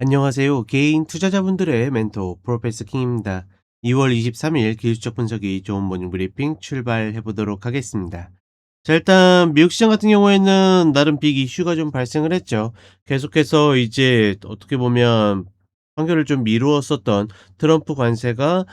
안녕하세요. 개인 투자자분들의 멘토 프로페서 킹입니다. 2월 23일 기술적 분석이 좋은 모닝 브리핑 출발해 보도록 하겠습니다. 자, 일단 미국 시장 같은 경우에는 나름 빅 이슈가 좀 발생을 했죠. 계속해서 이제 어떻게 보면 판결을 좀 미루었었던 트럼프 관세가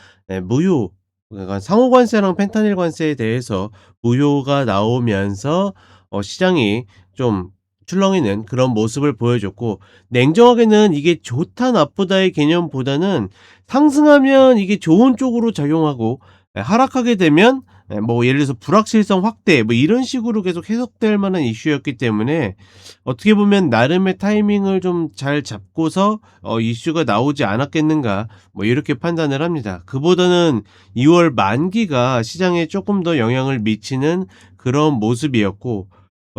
무효, 그러니까 상호 관세랑 펜타닐 관세에 대해서 무효가 나오면서 시장이 좀 출렁이는 그런 모습을 보여줬고, 냉정하게는 이게 좋다 나쁘다의 개념보다는 상승하면 이게 좋은 쪽으로 작용하고, 하락하게 되면 뭐 예를 들어서 불확실성 확대 뭐 이런 식으로 계속 해석될 만한 이슈였기 때문에, 어떻게 보면 나름의 타이밍을 좀 잘 잡고서 이슈가 나오지 않았겠는가, 뭐 이렇게 판단을 합니다. 그보다는 2월 만기가 시장에 조금 더 영향을 미치는 그런 모습이었고,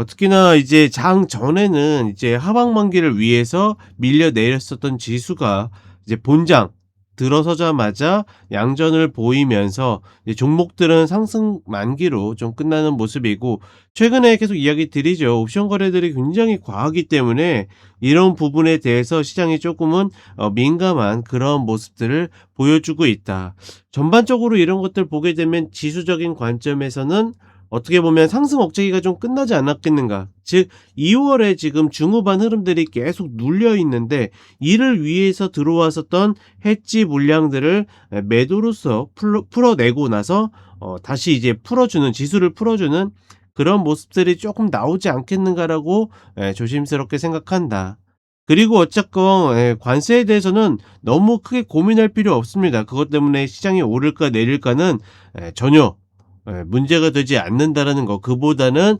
특히나 이제 장 전에는 이제 하방 만기를 위해서 밀려 내렸었던 지수가 이제 본장 들어서자마자 양전을 보이면서 이제 종목들은 상승 만기로 좀 끝나는 모습이고, 최근에 계속 이야기 드리죠. 옵션 거래들이 굉장히 과하기 때문에 이런 부분에 대해서 시장이 조금은 민감한 그런 모습들을 보여주고 있다. 전반적으로 이런 것들 보게 되면 지수적인 관점에서는 어떻게 보면 상승 억제기가 좀 끝나지 않았겠는가. 즉 2월에 지금 중후반 흐름들이 계속 눌려 있는데, 이를 위해서 들어왔었던 해지 물량들을 매도로서 풀어내고 나서 다시 이제 풀어주는, 지수를 풀어주는 그런 모습들이 조금 나오지 않겠는가라고 조심스럽게 생각한다. 그리고 어쨌건 관세에 대해서는 너무 크게 고민할 필요 없습니다. 그것 때문에 시장이 오를까 내릴까는 전혀 문제가 되지 않는다라는 거. 그보다는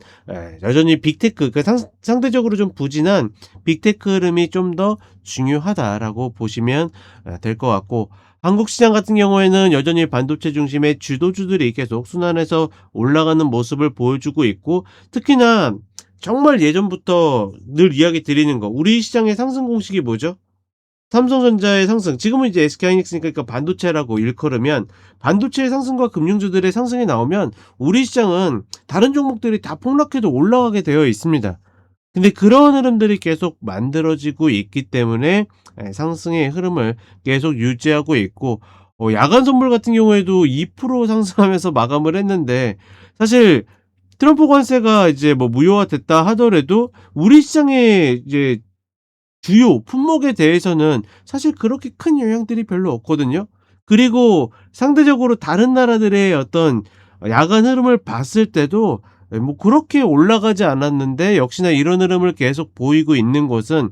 여전히 빅테크, 그 상대적으로 좀 부진한 빅테크 흐름이 좀 더 중요하다라고 보시면 될 것 같고, 한국 시장 같은 경우에는 여전히 반도체 중심의 주도주들이 계속 순환해서 올라가는 모습을 보여주고 있고, 특히나 정말 예전부터 늘 이야기 드리는 거, 우리 시장의 상승 공식이 뭐죠? 삼성전자의 상승, 지금은 이제 SK하이닉스니까 반도체라고 일컬으면, 반도체의 상승과 금융주들의 상승이 나오면 우리 시장은 다른 종목들이 다 폭락해도 올라가게 되어 있습니다. 근데 그런 흐름들이 계속 만들어지고 있기 때문에 상승의 흐름을 계속 유지하고 있고, 야간 선물 같은 경우에도 2% 상승하면서 마감을 했는데, 사실 트럼프 관세가 이제 뭐 무효화됐다 하더라도 우리 시장의 이제 주요 품목에 대해서는 사실 그렇게 큰 영향들이 별로 없거든요. 그리고 상대적으로 다른 나라들의 어떤 야간 흐름을 봤을 때도 뭐 그렇게 올라가지 않았는데, 역시나 이런 흐름을 계속 보이고 있는 것은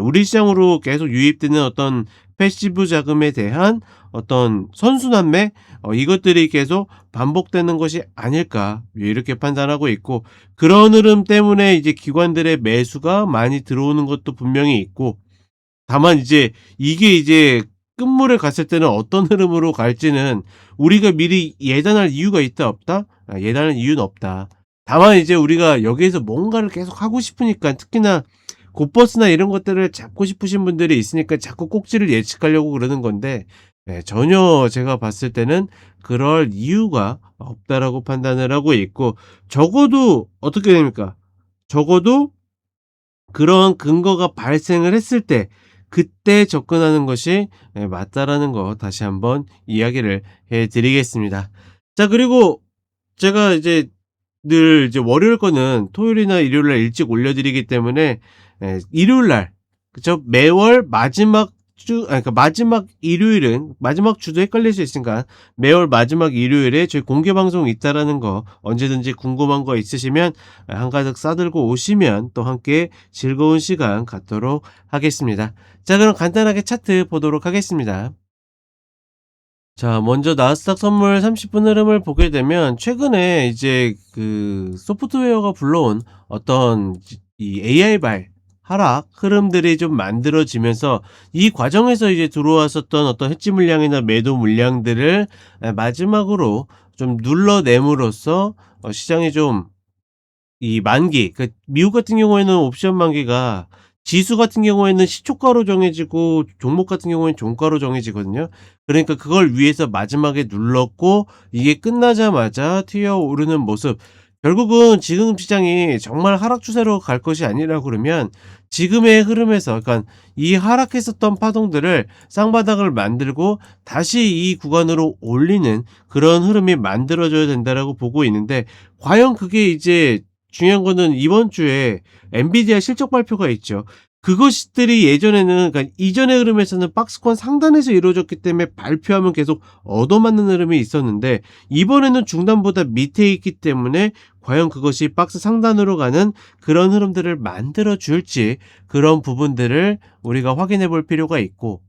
우리 시장으로 계속 유입되는 어떤 패시브 자금에 대한 어떤 선순환매, 이것들이 계속 반복되는 것이 아닐까, 이렇게 판단하고 있고, 그런 흐름 때문에 이제 기관들의 매수가 많이 들어오는 것도 분명히 있고, 다만 이제 이게 이제 끝물에 갔을 때는 어떤 흐름으로 갈지는 우리가 미리 예단할 이유가 있다 없다? 예단할 이유는 없다. 다만 이제 우리가 여기에서 뭔가를 계속 하고 싶으니까, 특히나 곧버스나 이런 것들을 잡고 싶으신 분들이 있으니까 자꾸 꼭지를 예측하려고 그러는 건데, 전혀 제가 봤을 때는 그럴 이유가 없다라고 판단을 하고 있고, 적어도 어떻게 됩니까? 적어도 그런 근거가 발생을 했을 때 그때 접근하는 것이 맞다라는 거 다시 한번 이야기를 해 드리겠습니다. 자, 그리고 제가 이제 늘 이제 월요일 거는 토요일이나 일요일 날 일찍 올려 드리기 때문에, 일요일 날, 그쵸? 매월 마지막 주, 그러니까 마지막 일요일은, 마지막 주도 헷갈릴 수 있으니까 매월 마지막 일요일에 저희 공개 방송이 있다라는 거, 언제든지 궁금한 거 있으시면 한가득 싸들고 오시면 또 함께 즐거운 시간 갖도록 하겠습니다. 자, 그럼 간단하게 차트 보도록 하겠습니다. 자, 먼저 나스닥 선물 30분 흐름을 보게 되면, 최근에 이제 그 소프트웨어가 불러온 어떤 이 AI발 하락 흐름들이 좀 만들어지면서, 이 과정에서 이제 들어왔었던 어떤 해지 물량이나 매도 물량들을 마지막으로 좀 눌러냄으로써 시장이 좀 이 만기, 그 미국 같은 경우에는 옵션 만기가 지수 같은 경우에는 시초가로 정해지고 종목 같은 경우에는 종가로 정해지거든요. 그러니까 그걸 위해서 마지막에 눌렀고, 이게 끝나자마자 튀어오르는 모습. 결국은 지금 시장이 정말 하락 추세로 갈 것이 아니라 그러면 지금의 흐름에서 그러니까 이 하락했었던 파동들을 쌍바닥을 만들고 다시 이 구간으로 올리는 그런 흐름이 만들어져야 된다라고 보고 있는데 과연 그게 이제 중요한 거는 이번 주에 엔비디아 실적 발표가 있죠. 그것들이 예전에는 그러니까 이전의 흐름에서는 박스권 상단에서 이루어졌기 때문에 발표하면 계속 얻어맞는 흐름이 있었는데 이번에는 중단보다 밑에 있기 때문에 과연 그것이 박스 상단으로 가는 그런 흐름들을 만들어 줄지 그런 부분들을 우리가 확인해 볼 필요가 있고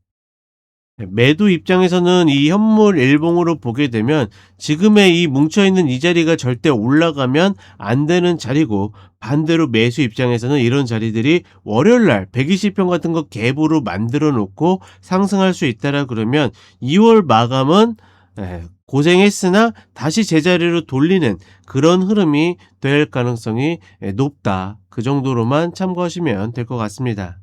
매도 입장에서는 이 현물 일봉으로 보게 되면 지금의 이 뭉쳐 있는 이 자리가 절대 올라가면 안 되는 자리고 반대로 매수 입장에서는 이런 자리들이 월요일 날 120평 같은 거 갭으로 만들어 놓고 상승할 수 있다라 그러면 2월 마감은 고생했으나 다시 제자리로 돌리는 그런 흐름이 될 가능성이 높다. 그 정도로만 참고하시면 될 것 같습니다.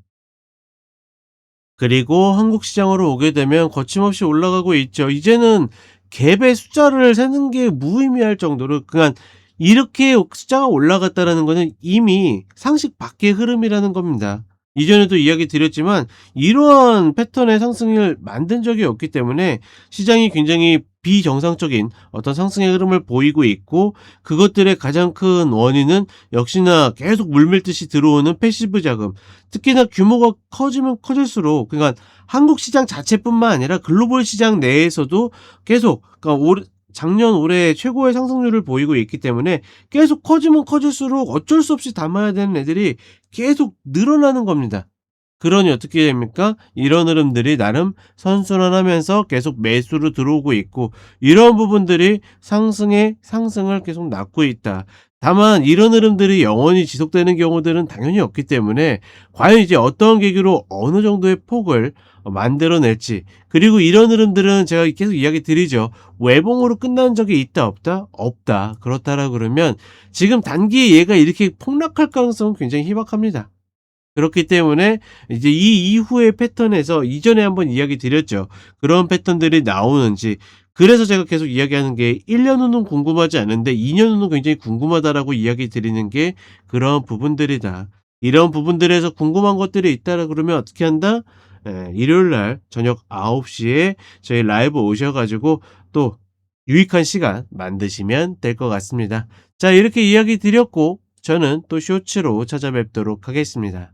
그리고 한국 시장으로 오게 되면 거침없이 올라가고 있죠. 이제는 갭의 숫자를 세는 게 무의미할 정도로 그냥 이렇게 숫자가 올라갔다라는 거는 이미 상식 밖의 흐름이라는 겁니다. 이전에도 이야기 드렸지만 이러한 패턴의 상승을 만든 적이 없기 때문에 시장이 굉장히 비정상적인 어떤 상승의 흐름을 보이고 있고 그것들의 가장 큰 원인은 역시나 계속 물밀듯이 들어오는 패시브 자금 특히나 규모가 커지면 커질수록 그러니까 한국 시장 자체뿐만 아니라 글로벌 시장 내에서도 계속 그러니까 작년 올해 최고의 상승률을 보이고 있기 때문에 계속 커지면 커질수록 어쩔 수 없이 담아야 되는 애들이 계속 늘어나는 겁니다. 그러니 어떻게 됩니까? 이런 흐름들이 나름 선순환하면서 계속 매수로 들어오고 있고 이런 부분들이 상승의 상승을 계속 낳고 있다. 다만 이런 흐름들이 영원히 지속되는 경우들은 당연히 없기 때문에 과연 이제 어떤 계기로 어느 정도의 폭을 만들어낼지 그리고 이런 흐름들은 제가 계속 이야기 드리죠. 외봉으로 끝난 적이 있다 없다? 없다. 그렇다라 그러면 지금 단기에 얘가 이렇게 폭락할 가능성은 굉장히 희박합니다. 그렇기 때문에 이제 이 이후의 패턴에서 이전에 한번 이야기 드렸죠. 그런 패턴들이 나오는지 그래서 제가 계속 이야기하는 게 1년 후는 궁금하지 않은데 2년 후는 굉장히 궁금하다라고 이야기 드리는 게 그런 부분들이다. 이런 부분들에서 궁금한 것들이 있다라 그러면 어떻게 한다? 일요일 날 저녁 9시에 저희 라이브 오셔 가지고 또 유익한 시간 만드시면 될 것 같습니다. 자, 이렇게 이야기 드렸고 저는 또 쇼츠로 찾아뵙도록 하겠습니다.